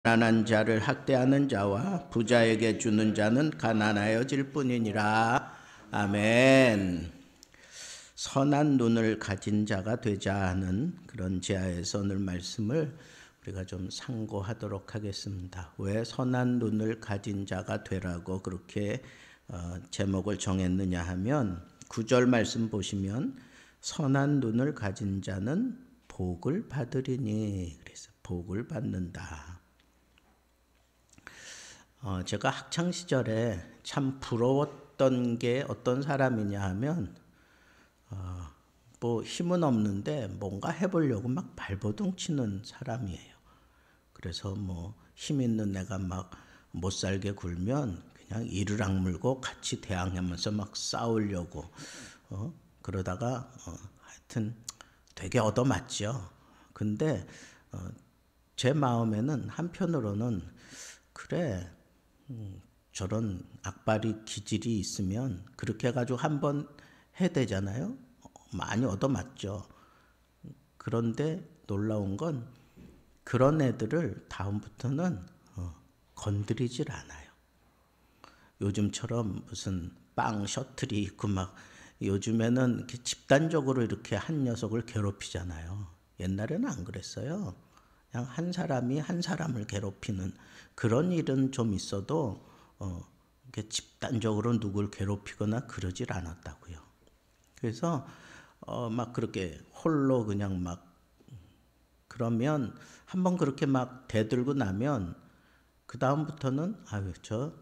가난한 자를 학대하는 자와 부자에게 주는 자는 가난하여질 뿐이니라. 아멘. 선한 눈을 가진 자가 되자 하는 그런 지하에서 오늘 말씀을 우리가 좀 상고하도록 하겠습니다. 왜 선한 눈을 가진 자가 되라고 그렇게 제목을 정했느냐 하면 9절 말씀 보시면 선한 눈을 가진 자는 복을 받으리니, 그래서 복을 받는다. 제가 학창 시절에 참 부러웠던 게 어떤 사람이냐 하면 뭐 힘은 없는데 뭔가 해보려고 막 발버둥 치는 사람이에요. 그래서 뭐 힘 있는 애가 막 못 살게 굴면 그냥 이를 악물고 같이 대항하면서 막 싸우려고 그러다가 하여튼 되게 얻어맞죠. 근데 제 마음에는 한편으로는 그래, 저런 악바리 기질이 있으면 그렇게 해가지고 한번 해대잖아요. 많이 얻어맞죠. 그런데 놀라운 건 그런 애들을 다음부터는 건드리질 않아요. 요즘처럼 무슨 빵 셔틀이 있고 막 요즘에는 이렇게 집단적으로 이렇게 한 녀석을 괴롭히잖아요. 옛날에는 안 그랬어요. 그냥 한 사람이 한 사람을 괴롭히는 그런 일은 좀 있어도 이렇게 집단적으로 누굴 괴롭히거나 그러질 않았다고요. 그래서 막 그렇게 홀로 그냥 막 그러면 한번 그렇게 막 대들고 나면 그 다음부터는 아유 저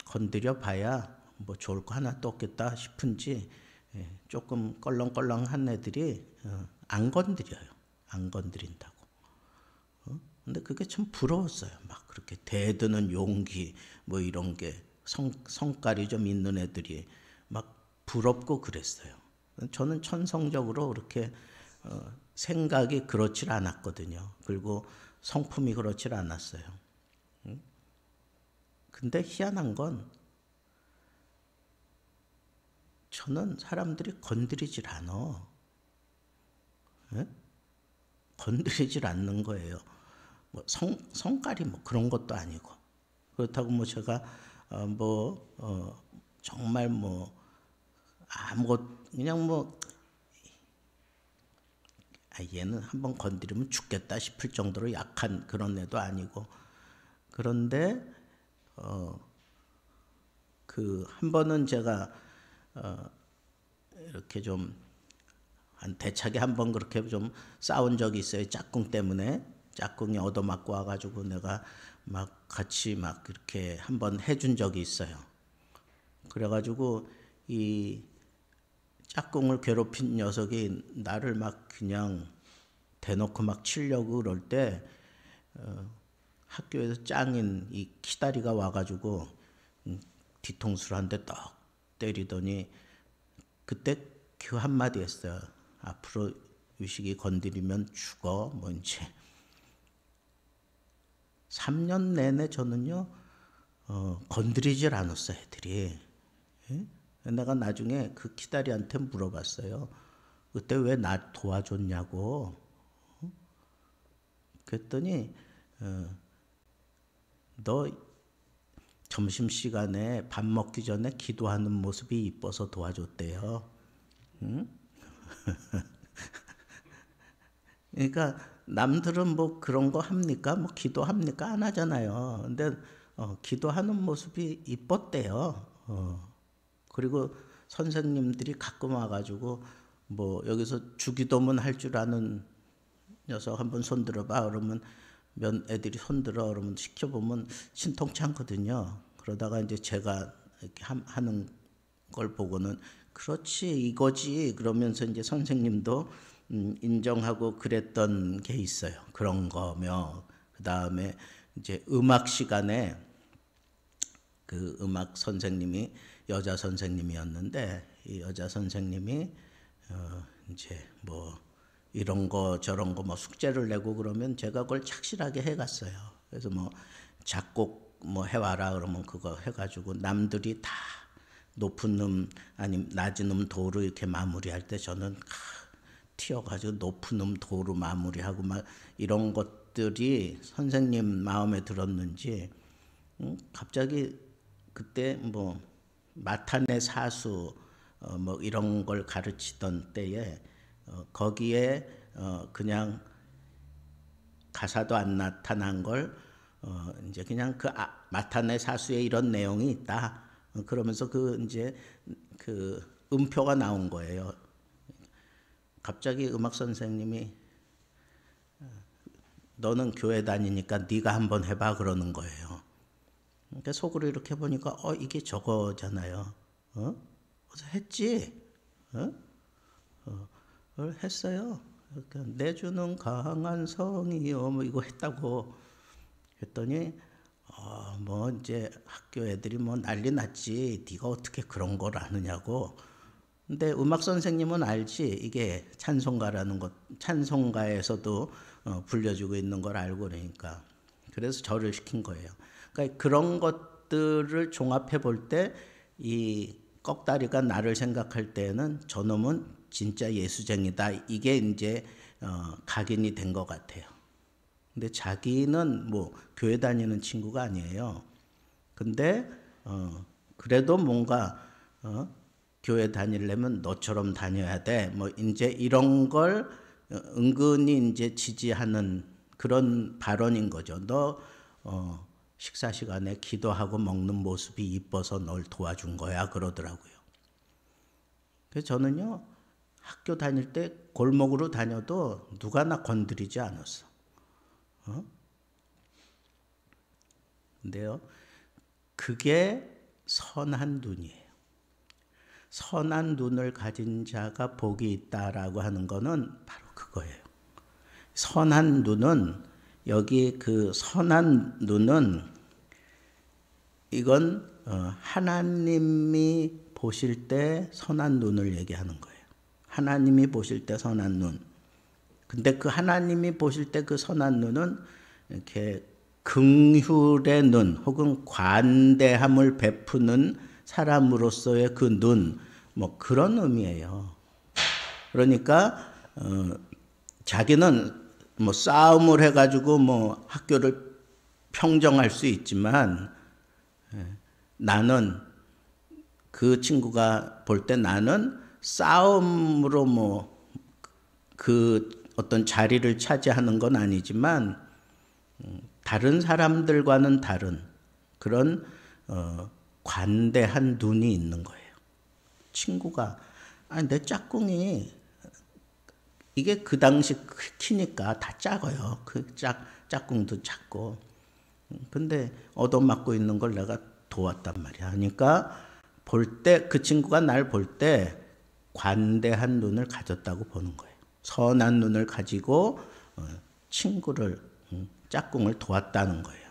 건드려 봐야 뭐 좋을 거 하나 또 없겠다 싶은지 조금 껄렁껄렁한 애들이 안 건드려요. 안 건드린다고. 근데 그게 참 부러웠어요. 막 그렇게 대드는 용기 뭐 이런 게 성깔이 좀 있는 애들이 막 부럽고 그랬어요. 저는 천성적으로 그렇게 생각이 그렇질 않았거든요. 그리고 성품이 그렇질 않았어요. 근데 희한한 건 저는 사람들이 건드리질 않아. 건드리질 않는 거예요. 뭐 성깔이 뭐 그런 것도 아니고. 그렇다고 뭐 제가 정말 뭐 아무것 그냥 뭐 얘는 한번 건드리면 죽겠다 싶을 정도로 약한 그런 애도 아니고. 그런데 그 한 번은 제가 이렇게 좀 한 대차게 한 번 그렇게 좀 싸운 적이 있어요. 짝꿍 때문에. 짝꿍이 얻어맞고 와가지고 내가 막 같이 막 이렇게 한 번 해준 적이 있어요. 그래가지고 이 짝꿍을 괴롭힌 녀석이 나를 막 그냥 대놓고 막 치려고 그럴 때 학교에서 짱인 이 키다리가 와가지고 뒤통수를 한 대 떡 때리더니 그때 그 한마디 했어요. 앞으로 유식이 건드리면 죽어. 뭐 이제 3년 내내 저는요 건드리질 않았어요. 애들이. 예? 내가 나중에 그 키다리한테 물어봤어요. 그때 왜 나 도와줬냐고. 그랬더니 너 점심시간에 밥 먹기 전에 기도하는 모습이 이뻐서 도와줬대요. 응? 그러니까 남들은 뭐 그런 거 합니까? 뭐 기도합니까? 안 하잖아요. 근데 기도하는 모습이 이뻤대요. 그리고 선생님들이 가끔 와가지고 뭐 여기서 주기도문 할 줄 아는 녀석 한번 손들어봐 그러면 몇 애들이 손들어 그러면 시켜보면 신통치 않거든요. 그러다가 이제 제가 이렇게 하는 걸 보고는 그렇지 이거지 그러면서 이제 선생님도 인정하고 그랬던 게 있어요. 그런 거며 그 다음에 이제 음악 시간에 그 음악 선생님이 여자 선생님이었는데 이 여자 선생님이 이제 뭐 이런 거 저런 거 뭐 숙제를 내고 그러면 제가 그걸 착실하게 해갔어요. 그래서 뭐 작곡 뭐 해와라 그러면 그거 해가지고 남들이 다 높은 음 아니면 낮은 음 도로 이렇게 마무리할 때 저는 튀어가지고 높은 음 도로 마무리하고 막 이런 것 것들이 선생님 마음에 들었는지 갑자기 그때 뭐 마탄의 사수 뭐 이런 걸 가르치던 때에 거기에 그냥 가사도 안 나타난 걸 이제 그냥 그 마탄의 사수에 이런 내용이 있다. 그러면서 그 이제 그 음표가 나온 거예요. 갑자기 음악 선생님이 너는 교회 다니니까 네가 한번 해봐 그러는 거예요. 그러니까 속으로 이렇게 보니까 이게 저거잖아요. 그래서 했지. 했어요. 그러니까 내주는 강한 성이요 뭐 이거 했다고 했더니 뭐 이제 학교 애들이 뭐 난리 났지. 네가 어떻게 그런 걸 아느냐고. 근데 음악 선생님은 알지. 이게 찬송가라는 것, 찬송가에서도 불려주고 있는 걸 알고 그러니까. 그래서 저를 시킨 거예요. 그러니까 그런 것들을 종합해 볼 때 이 꺽다리가 나를 생각할 때는 저놈은 진짜 예수쟁이다. 이게 이제 각인이 된 것 같아요. 근데 자기는 뭐 교회 다니는 친구가 아니에요. 근데 그래도 뭔가 교회 다니려면 너처럼 다녀야 돼. 뭐 이제 이런 걸 은근히 이제 지지하는 그런 발언인 거죠. 너 식사 시간에 기도하고 먹는 모습이 이뻐서 널 도와준 거야 그러더라고요. 그래서 저는요 학교 다닐 때 골목으로 다녀도 누가 나 건드리지 않았어. 근데요 그게 선한 눈이에요. 선한 눈을 가진 자가 복이 있다라고 하는 거는 바로 그거예요. 선한 눈은 여기 그 선한 눈은 이건 하나님이 보실 때 선한 눈을 얘기하는 거예요. 하나님이 보실 때 선한 눈. 근데 그 하나님이 보실 때 그 선한 눈은 이렇게 긍휼의 눈 혹은 관대함을 베푸는 사람으로서의 그 눈, 뭐 그런 의미예요. 그러니까 자기는 뭐 싸움을 해가지고 뭐 학교를 평정할 수 있지만 나는 그 친구가 볼 때 나는 싸움으로 뭐 그 어떤 자리를 차지하는 건 아니지만 다른 사람들과는 다른 그런 관대한 눈이 있는 거예요. 친구가 내 짝꿍이 이게 그 당시 키니까 다 작아요. 그 짝꿍도 작고. 근데 얻어맞고 있는 걸 내가 도왔단 말이야. 그러니까 볼 때 그 친구가 날 볼 때 관대한 눈을 가졌다고 보는 거예요. 선한 눈을 가지고 친구를 짝꿍을 도왔다는 거예요.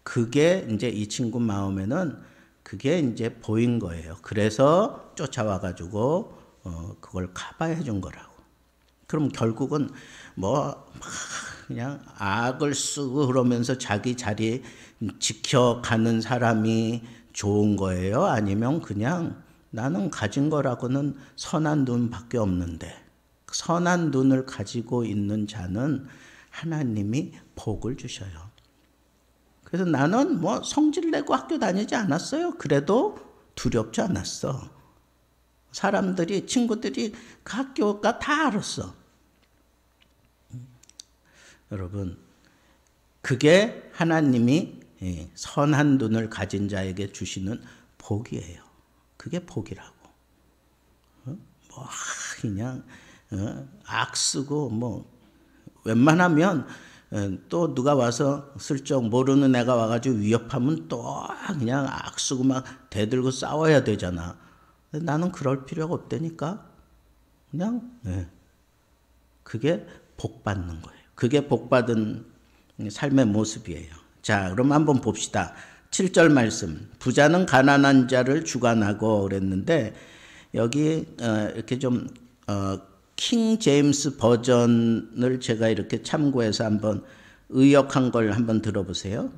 그게 이제 이 친구 마음에는 그게 이제 보인 거예요. 그래서 쫓아와 가지고 그걸 커버해 준 거라고. 그럼 결국은 뭐 그냥 악을 쓰고 그러면서 자기 자리 지켜가는 사람이 좋은 거예요? 아니면 그냥 나는 가진 거라고는 선한 눈밖에 없는데 선한 눈을 가지고 있는 자는 하나님이 복을 주셔요. 그래서 나는 뭐 성질 내고 학교 다니지 않았어요. 그래도 두렵지 않았어. 사람들이 친구들이 그 학교가 다 알았어. 여러분 그게 하나님이 선한 눈을 가진 자에게 주시는 복이에요. 그게 복이라고. 뭐 그냥 악 쓰고 뭐 웬만하면 또 누가 와서 슬쩍 모르는 애가 와가지고 위협하면 또 그냥 악 쓰고 막 대들고 싸워야 되잖아. 나는 그럴 필요가 없다니까. 그냥 그게 복 받는 거예요. 그게 복 받은 삶의 모습이에요. 자, 그럼 한번 봅시다. 7절 말씀. 부자는 가난한 자를 주관하고 그랬는데 여기 이렇게 좀 킹 제임스 버전을 제가 이렇게 참고해서 한번 의역한 걸 한번 들어보세요.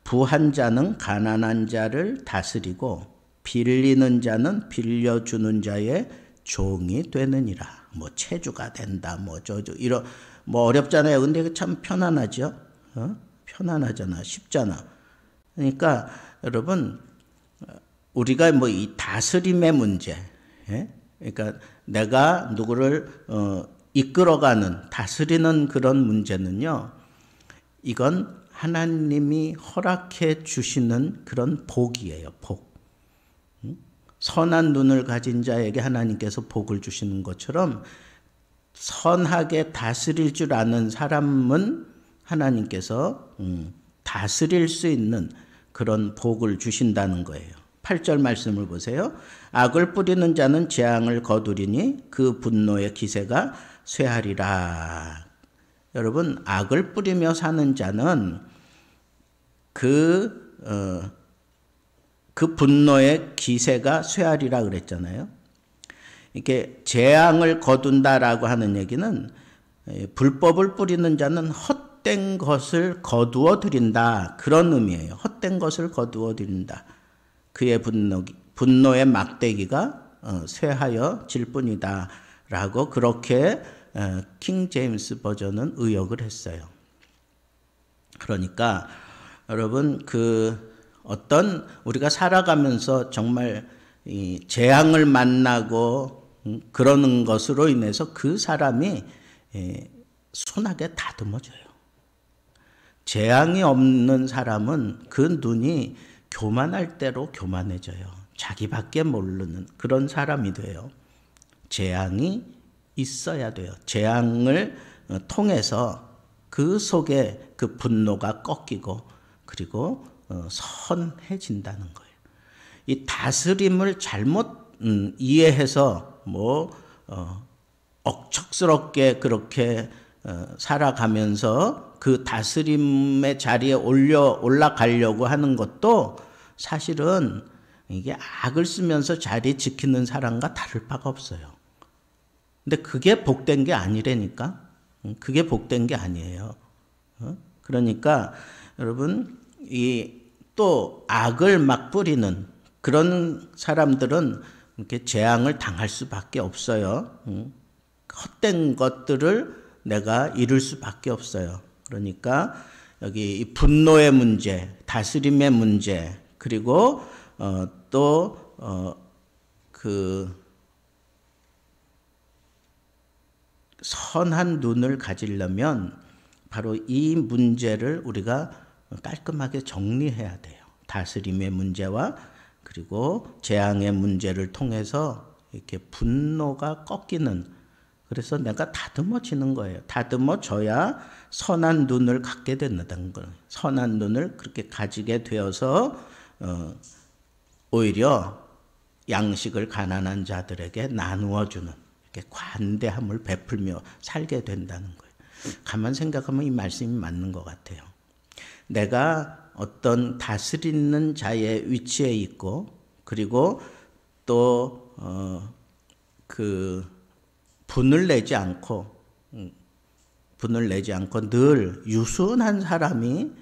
부한 자는 가난한 자를 다스리고 빌리는 자는 빌려주는 자의 종이 되느니라. 뭐 체주가 된다. 뭐 이런 뭐 어렵잖아요. 근데 이게 참 편안하죠. 편안하잖아. 쉽잖아. 그러니까 여러분 우리가 뭐 이 다스림의 문제, 예? 그러니까 내가 누구를 이끌어가는 다스리는 그런 문제는요. 이건 하나님이 허락해 주시는 그런 복이에요. 복. 선한 눈을 가진 자에게 하나님께서 복을 주시는 것처럼 선하게 다스릴 줄 아는 사람은 하나님께서 다스릴 수 있는 그런 복을 주신다는 거예요. 8절 말씀을 보세요. 악을 뿌리는 자는 재앙을 거두리니 그 분노의 기세가 쇠하리라. 여러분 악을 뿌리며 사는 자는 그 분노의 기세가 쇠하리라 그랬잖아요. 이렇게 재앙을 거둔다라고 하는 얘기는 불법을 뿌리는 자는 헛된 것을 거두어 드린다. 그런 의미예요. 헛된 것을 거두어 드린다. 그의 분노의 막대기가 쇠하여 질 뿐이다. 라고 그렇게 킹 제임스 버전은 의역을 했어요. 그러니까 여러분 어떤 우리가 살아가면서 정말 이 재앙을 만나고 그러는 것으로 인해서 그 사람이 순하게 다듬어져요. 재앙이 없는 사람은 그 눈이 교만할 대로 교만해져요. 자기밖에 모르는 그런 사람이 돼요. 재앙이 있어야 돼요. 재앙을 통해서 그 속에 그 분노가 꺾이고 그리고 선해진다는 거예요. 이 다스림을 잘못 이해해서 억척스럽게 그렇게 살아가면서 그 다스림의 자리에 올라가려고 하는 것도 사실은 이게 악을 쓰면서 자리 지키는 사람과 다를 바가 없어요. 근데 그게 복된 게 아니라니까. 그게 복된 게 아니에요. 그러니까 여러분 또 악을 막 뿌리는 그런 사람들은 이렇게 재앙을 당할 수밖에 없어요. 헛된 것들을 내가 이룰 수밖에 없어요. 그러니까 여기 이 분노의 문제, 다스림의 문제, 그리고 선한 눈을 가지려면 바로 이 문제를 우리가 깔끔하게 정리해야 돼요. 다스림의 문제와 그리고 재앙의 문제를 통해서 이렇게 분노가 꺾이는, 그래서 내가 다듬어지는 거예요. 다듬어져야 선한 눈을 갖게 된다는 거예요. 선한 눈을 그렇게 가지게 되어서 오히려 양식을 가난한 자들에게 나누어 주는, 이렇게 관대함을 베풀며 살게 된다는 거예요. 가만 생각하면 이 말씀이 맞는 것 같아요. 내가 어떤 다스리는 자의 위치에 있고, 그리고 또 분을 내지 않고 늘 유순한 사람이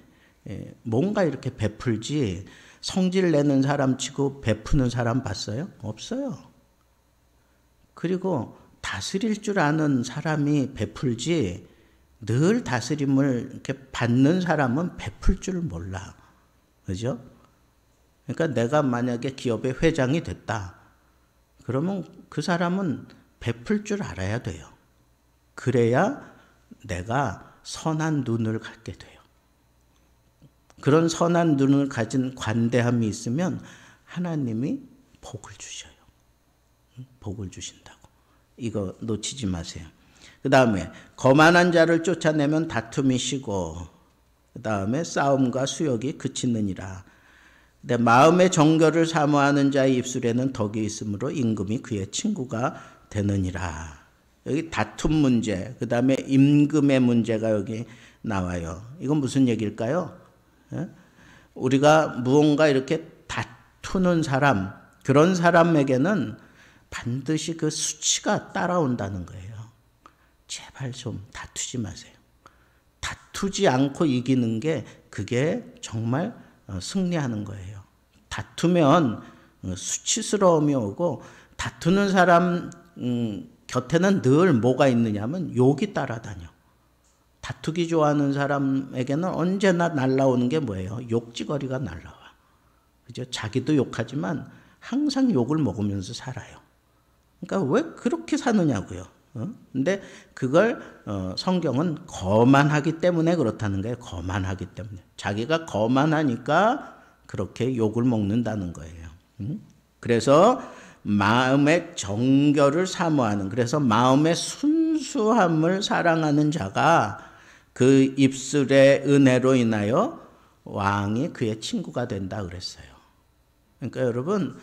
뭔가 이렇게 베풀지, 성질 내는 사람 치고 베푸는 사람 봤어요? 없어요. 그리고 다스릴 줄 아는 사람이 베풀지, 늘 다스림을 이렇게 받는 사람은 베풀 줄 몰라. 그죠? 그러니까 내가 만약에 기업의 회장이 됐다. 그러면 그 사람은 베풀 줄 알아야 돼요. 그래야 내가 선한 눈을 갖게 돼요. 그런 선한 눈을 가진 관대함이 있으면 하나님이 복을 주셔요. 복을 주신다고. 이거 놓치지 마세요. 그 다음에 거만한 자를 쫓아내면 다툼이 쉬고, 그 다음에 싸움과 수욕이 그치느니라. 내 마음의 정결을 사모하는 자의 입술에는 덕이 있으므로 임금이 그의 친구가 되느니라. 여기 다툼 문제, 그 다음에 임금의 문제가 여기 나와요. 이건 무슨 얘기일까요? 우리가 무언가 이렇게 다투는 사람, 그런 사람에게는 반드시 그 수치가 따라온다는 거예요. 제발 좀 다투지 마세요. 다투지 않고 이기는 게 그게 정말 승리하는 거예요. 다투면 수치스러움이 오고, 다투는 사람 곁에는 늘 뭐가 있느냐면 욕이 따라다녀. 다투기 좋아하는 사람에게는 언제나 날라오는 게 뭐예요? 욕지거리가 날라와. 그죠? 자기도 욕하지만 항상 욕을 먹으면서 살아요. 그러니까 왜 그렇게 사느냐고요. 근데 그걸 성경은 거만하기 때문에 그렇다는 거예요. 거만하기 때문에. 자기가 거만하니까 그렇게 욕을 먹는다는 거예요. 그래서 마음의 정결을 사모하는, 그래서 마음의 순수함을 사랑하는 자가 그 입술의 은혜로 인하여 왕이 그의 친구가 된다 그랬어요. 그러니까 여러분,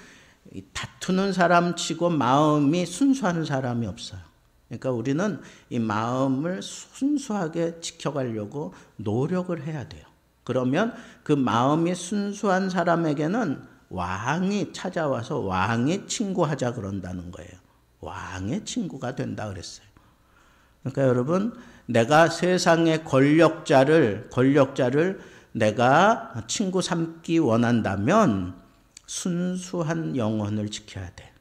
다투는 사람 치고 마음이 순수한 사람이 없어요. 그러니까 우리는 이 마음을 순수하게 지켜가려고 노력을 해야 돼요. 그러면 그 마음이 순수한 사람에게는 왕이 찾아와서 왕의 친구하자 그런다는 거예요. 왕의 친구가 된다 그랬어요. 그러니까 여러분, 내가 세상의 권력자를 내가 친구 삼기 원한다면 순수한 영혼을 지켜야 돼.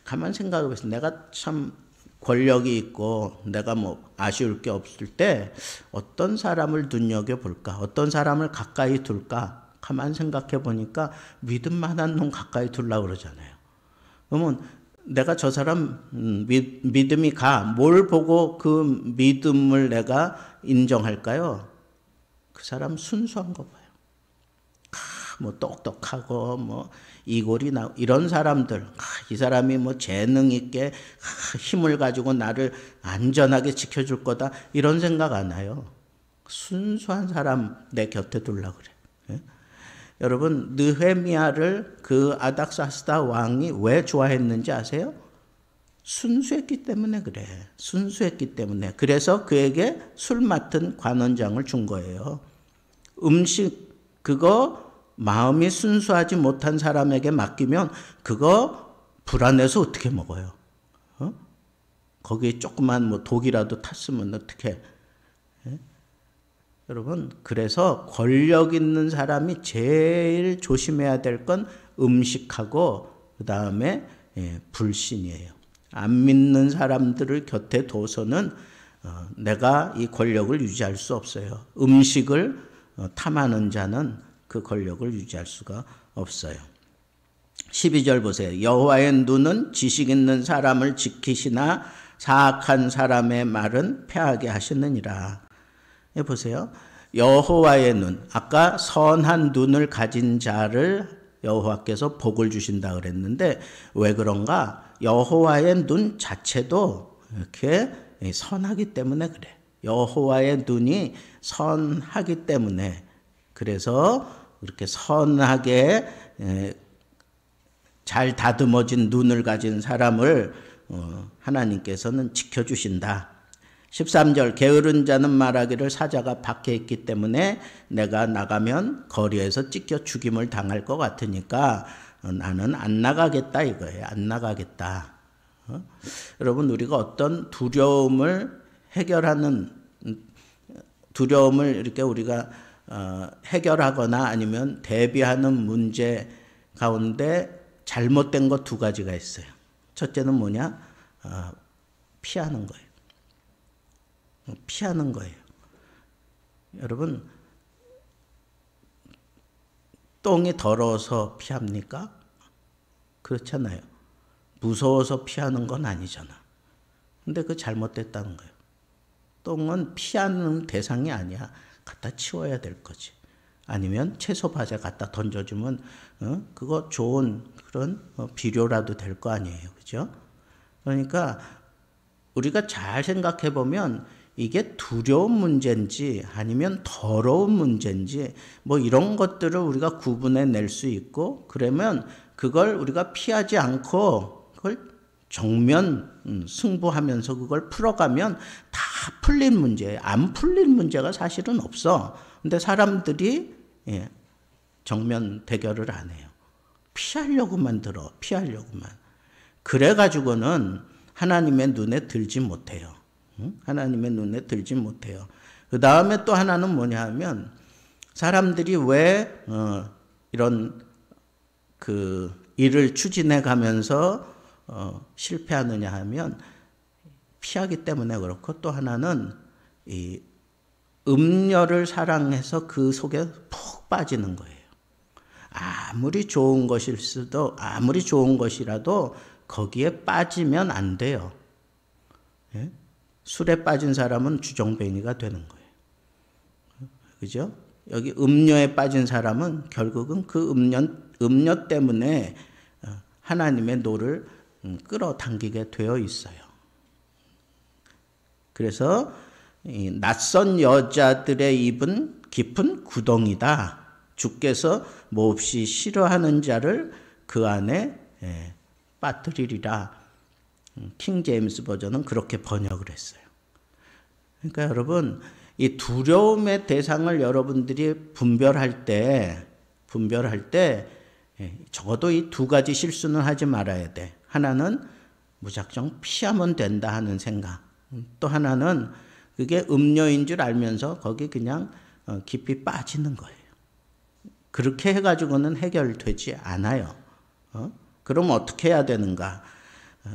가만 생각해 보세요. 내가 참 권력이 있고 내가 뭐 아쉬울 게 없을 때 어떤 사람을 눈여겨볼까? 어떤 사람을 가까이 둘까? 가만 생각해 보니까 믿음만한 놈 가까이 두려고 그러잖아요. 그러면 내가 저 사람 믿음이 가. 뭘 보고 그 믿음을 내가 인정할까요? 그 사람 순수한 거 봐요. 뭐 똑똑하고 뭐 이골이 나 이런 사람들, 이 사람이 뭐 재능 있게 힘을 가지고 나를 안전하게 지켜줄 거다 이런 생각 안 해요. 순수한 사람 내 곁에 두려고 그래. 예? 여러분, 느헤미야를 그 아닥사스다 왕이 왜 좋아했는지 아세요? 순수했기 때문에 그래. 순수했기 때문에. 그래서 그에게 술 맡은 관원장을 준 거예요. 음식 그거 마음이 순수하지 못한 사람에게 맡기면 그거 불안해서 어떻게 먹어요? 거기에 조그만 뭐 독이라도 탔으면 어떻게? 여러분, 그래서 권력 있는 사람이 제일 조심해야 될 건 음식하고 그 다음에 불신이에요. 안 믿는 사람들을 곁에 둬서는 내가 이 권력을 유지할 수 없어요. 음식을 탐하는 자는 그 권력을 유지할 수가 없어요. 12절 보세요. 여호와의 눈은 지식 있는 사람을 지키시나 사악한 사람의 말은 패하게 하시느니라. 보세요. 여호와의 눈, 아까 선한 눈을 가진 자를 여호와께서 복을 주신다 그랬는데 왜 그런가? 여호와의 눈 자체도 이렇게 선하기 때문에 그래. 여호와의 눈이 선하기 때문에, 그래서 이렇게 선하게 잘 다듬어진 눈을 가진 사람을 하나님께서는 지켜주신다. 13절, 게으른 자는 말하기를 사자가 밖에 있기 때문에 내가 나가면 거리에서 찢겨 죽임을 당할 것 같으니까 나는 안 나가겠다 이거예요. 안 나가겠다. 여러분, 우리가 어떤 두려움을 이렇게 우리가 해결하거나 아니면 대비하는 문제 가운데 잘못된 것 두 가지가 있어요. 첫째는 뭐냐? 피하는 거예요. 피하는 거예요. 여러분, 똥이 더러워서 피합니까? 그렇잖아요. 무서워서 피하는 건 아니잖아. 근데 그거 잘못됐다는 거예요. 똥은 피하는 대상이 아니야. 갖다 치워야 될 거지. 아니면 채소 바제 갖다 던져주면 그거 좋은 그런 비료라도 될 거 아니에요. 그죠? 그러니까 우리가 잘 생각해 보면 이게 두려운 문제인지 아니면 더러운 문제인지 뭐 이런 것들을 우리가 구분해 낼 수 있고, 그러면 그걸 우리가 피하지 않고 그걸 정면 승부하면서 그걸 풀어가면 다 풀린 문제예요. 안 풀린 문제가 사실은 없어. 근데 사람들이 정면 대결을 안 해요. 피하려고만 들어. 피하려고만. 그래가지고는 하나님의 눈에 들지 못해요. 하나님의 눈에 들지 못해요. 그 다음에 또 하나는 뭐냐 하면, 사람들이 왜 이런 그 일을 추진해 가면서 실패하느냐 하면 피하기 때문에 그렇고, 또 하나는 이 음녀를 사랑해서 그 속에 푹 빠지는 거예요. 아무리 좋은 것이라도 거기에 빠지면 안 돼요. 예? 술에 빠진 사람은 주정뱅이가 되는 거예요. 그죠? 여기 음녀에 빠진 사람은 결국은 그 음녀 때문에 하나님의 노를 끌어당기게 되어 있어요. 그래서 이 낯선 여자들의 입은 깊은 구덩이다. 주께서 몹시 싫어하는 자를 그 안에 빠뜨리리라. 킹 제임스 버전은 그렇게 번역을 했어요. 그러니까 여러분, 이 두려움의 대상을 여러분들이 분별할 때 적어도 이 두 가지 실수는 하지 말아야 돼. 하나는 무작정 피하면 된다 하는 생각. 또 하나는 그게 음료인 줄 알면서 거기 그냥 깊이 빠지는 거예요. 그렇게 해가지고는 해결되지 않아요. 그럼 어떻게 해야 되는가?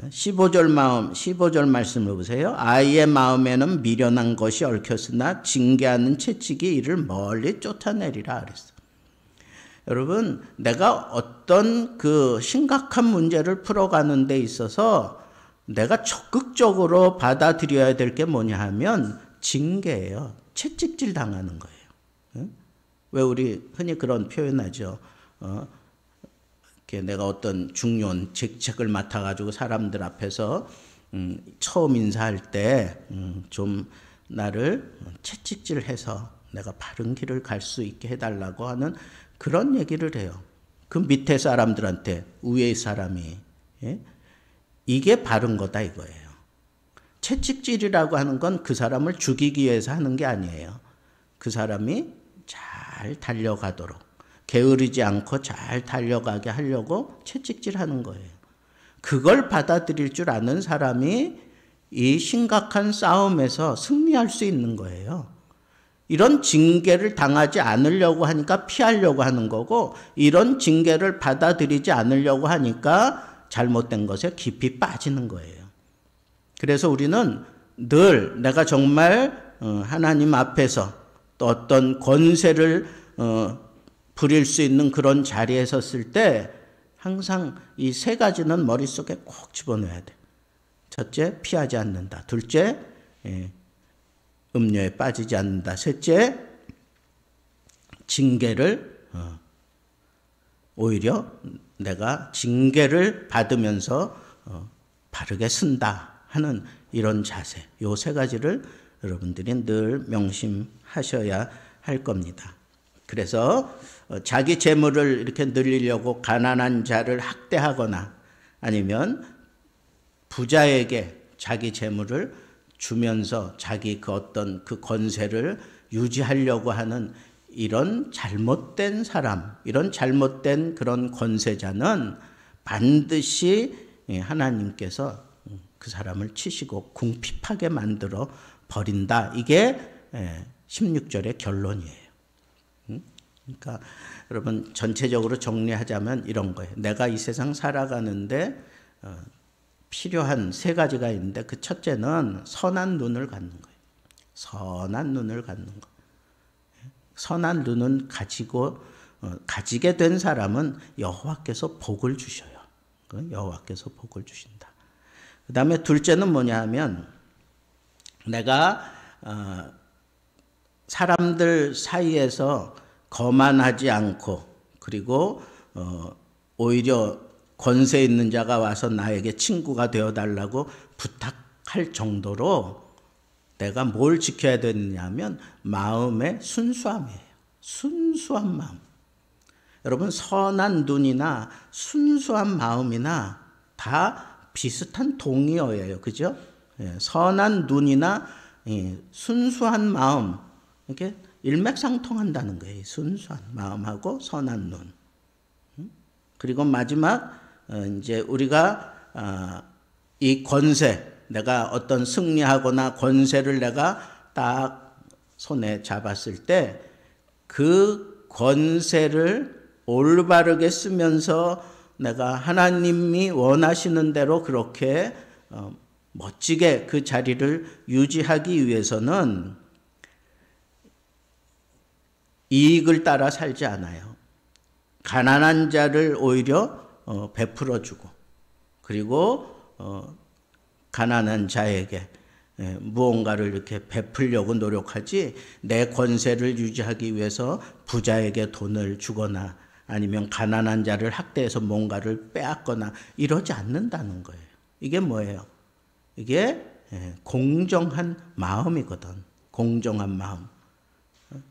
15절 말씀을 보세요. 아이의 마음에는 미련한 것이 얽혔으나 징계하는 채찍이 이를 멀리 쫓아내리라 그랬어. 여러분, 내가 어떤 그 심각한 문제를 풀어가는 데 있어서 내가 적극적으로 받아들여야 될 게 뭐냐 하면 징계예요. 채찍질 당하는 거예요. 왜 우리 흔히 그런 표현하죠. 내가 어떤 중요한 직책을 맡아가지고 사람들 앞에서 처음 인사할 때 좀 나를 채찍질해서 내가 바른 길을 갈 수 있게 해달라고 하는 그런 얘기를 해요. 그 밑에 사람들한테 위의 사람이. 이게 바른 거다 이거예요. 채찍질이라고 하는 건 그 사람을 죽이기 위해서 하는 게 아니에요. 그 사람이 잘 달려가도록 게으르지 않고 잘 달려가게 하려고 채찍질하는 거예요. 그걸 받아들일 줄 아는 사람이 이 심각한 싸움에서 승리할 수 있는 거예요. 이런 징계를 당하지 않으려고 하니까 피하려고 하는 거고, 이런 징계를 받아들이지 않으려고 하니까 잘못된 것에 깊이 빠지는 거예요. 그래서 우리는 늘 내가 정말 하나님 앞에서 또 어떤 권세를 부릴 수 있는 그런 자리에 섰을 때 항상 이 세 가지는 머릿속에 꼭 집어넣어야 돼. 첫째, 피하지 않는다. 둘째, 음료에 빠지지 않는다. 셋째, 징계를 오히려 내가 징계를 받으면서 바르게 쓴다 하는 이런 자세. 요 세 가지를 여러분들이 늘 명심하셔야 할 겁니다. 그래서 자기 재물을 이렇게 늘리려고 가난한 자를 학대하거나 아니면 부자에게 자기 재물을 주면서 자기 그 어떤 그 권세를 유지하려고 하는 이런 잘못된 사람, 이런 잘못된 그런 권세자는 반드시 하나님께서 그 사람을 치시고 궁핍하게 만들어 버린다. 이게 16절의 결론이에요. 그러니까 여러분 전체적으로 정리하자면 이런 거예요. 내가 이 세상 살아가는데 필요한 세 가지가 있는데 그 첫째는 선한 눈을 갖는 거예요. 선한 눈을 갖는 거. 선한 눈은 가지게 된 사람은 여호와께서 복을 주셔요. 여호와께서 복을 주신다. 그 다음에 둘째는 뭐냐 하면 내가 사람들 사이에서 거만하지 않고 그리고 오히려 권세 있는 자가 와서 나에게 친구가 되어달라고 부탁할 정도로 내가 뭘 지켜야 되느냐 하면 마음의 순수함이에요. 순수한 마음. 여러분 선한 눈이나 순수한 마음이나 다 비슷한 동의어예요. 그죠? 선한 눈이나 순수한 마음 이렇게 일맥상통한다는 거예요. 순수한 마음하고 선한 눈. 그리고 마지막 이제 우리가 이 권세, 내가 어떤 승리하거나 권세를 내가 딱 손에 잡았을 때 그 권세를 올바르게 쓰면서 내가 하나님이 원하시는 대로 그렇게 멋지게 그 자리를 유지하기 위해서는 이익을 따라 살지 않아요. 가난한 자를 오히려 베풀어주고, 그리고 가난한 자에게 무언가를 이렇게 베풀려고 노력하지, 내 권세를 유지하기 위해서 부자에게 돈을 주거나 아니면 가난한 자를 학대해서 뭔가를 빼앗거나 이러지 않는다는 거예요. 이게 뭐예요? 이게 공정한 마음이거든. 공정한 마음.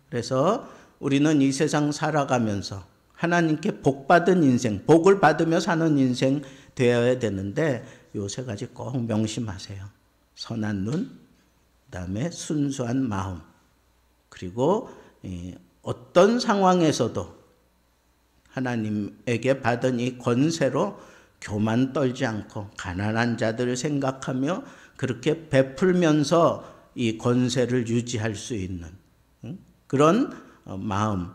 그래서 우리는 이 세상 살아가면서 하나님께 복받은 인생, 복을 받으며 사는 인생 되어야 되는데, 요 세 가지 꼭 명심하세요. 선한 눈, 그다음에 순수한 마음, 그리고 어떤 상황에서도 하나님에게 받은 이 권세로 교만 떨지 않고 가난한 자들을 생각하며 그렇게 베풀면서 이 권세를 유지할 수 있는 그런 마음,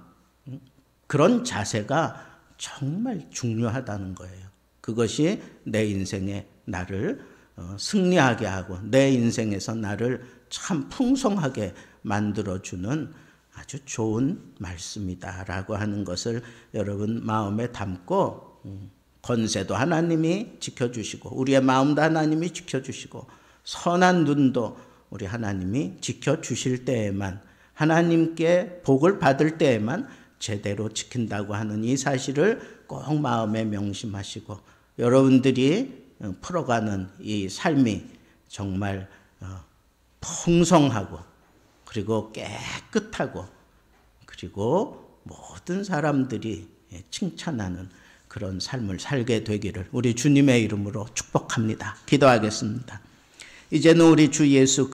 그런 자세가 정말 중요하다는 거예요. 그것이 내 인생에 나를 승리하게 하고 내 인생에서 나를 참 풍성하게 만들어주는 아주 좋은 말씀이다라고 하는 것을 여러분 마음에 담고, 권세도 하나님이 지켜주시고 우리의 마음도 하나님이 지켜주시고 선한 눈도 우리 하나님이 지켜주실 때에만, 하나님께 복을 받을 때에만 제대로 지킨다고 하는 이 사실을 꼭 마음에 명심하시고, 여러분들이 풀어가는 이 삶이 정말 풍성하고 그리고 깨끗하고 그리고 모든 사람들이 칭찬하는 그런 삶을 살게 되기를 우리 주님의 이름으로 축복합니다. 기도하겠습니다. 이제는 우리 주 예수